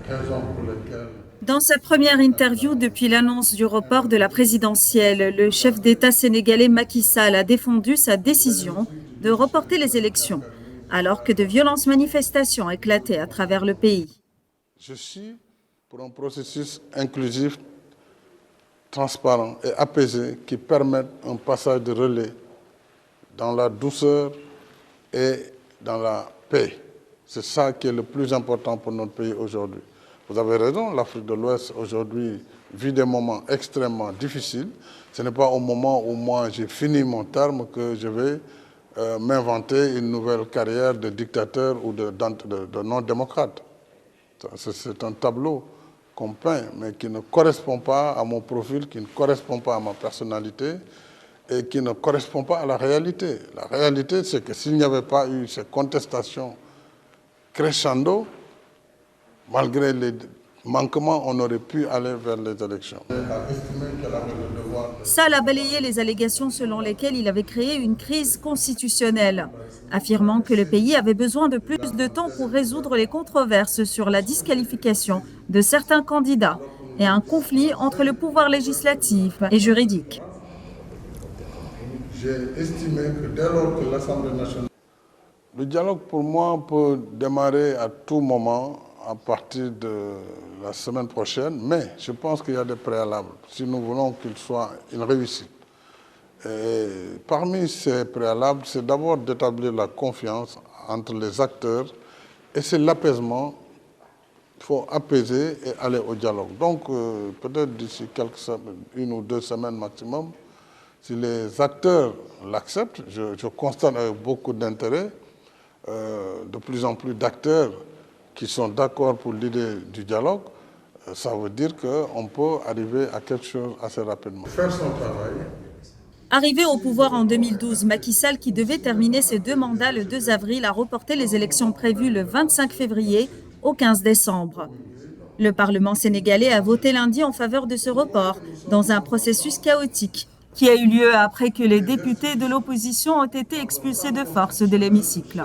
raison pour laquelle Dans sa première interview depuis l'annonce du report de la présidentielle, le chef d'État sénégalais Macky Sall a défendu sa décision de reporter les élections, alors que de violentes manifestations éclataient à travers le pays. je suis pour un processus inclusif, transparent et apaisé qui permette un passage de relais dans la douceur et dans la paix. C'est ça qui est le plus important pour notre pays aujourd'hui. Vous avez raison, l'Afrique de l'Ouest aujourd'hui vit des moments extrêmement difficiles. Ce n'est pas au moment où moi j'ai fini mon terme que je vais m'inventer une nouvelle carrière de dictateur ou de non-démocrate. C'est un tableau qu'on peint, mais qui ne correspond pas à mon profil, qui ne correspond pas à ma personnalité et qui ne correspond pas à la réalité. La réalité, c'est que s'il n'y avait pas eu ces contestations crescendo, malgré les manquements, on aurait pu aller vers les élections. Sall a balayé les allégations selon lesquelles il avait créé une crise constitutionnelle, affirmant que le pays avait besoin de plus de temps pour résoudre les controverses sur la disqualification de certains candidats et un conflit entre le pouvoir législatif et juridique. J'ai estimé que dès lors que l'Assemblée nationale... Le dialogue, pour moi, peut démarrer à tout moment à partir de la semaine prochaine, mais je pense qu'il y a des préalables si nous voulons qu'il soit une réussite. Et parmi ces préalables, c'est d'abord d'établir la confiance entre les acteurs et c'est l'apaisement. Il faut apaiser et aller au dialogue. Donc, peut-être d'ici une ou deux semaines maximum, si les acteurs l'acceptent, je constate avec beaucoup d'intérêt de plus en plus d'acteurs qui sont d'accord pour l'idée du dialogue, ça veut dire qu'on peut arriver à quelque chose assez rapidement. Faire son travail. Arrivé au pouvoir en 2012, Macky Sall, qui devait terminer ses 2 mandats le 2 avril, a reporté les élections prévues le 25 février au 15 décembre. Le Parlement sénégalais a voté lundi en faveur de ce report, dans un processus chaotique, qui a eu lieu après que les députés de l'opposition ont été expulsés de force de l'hémicycle.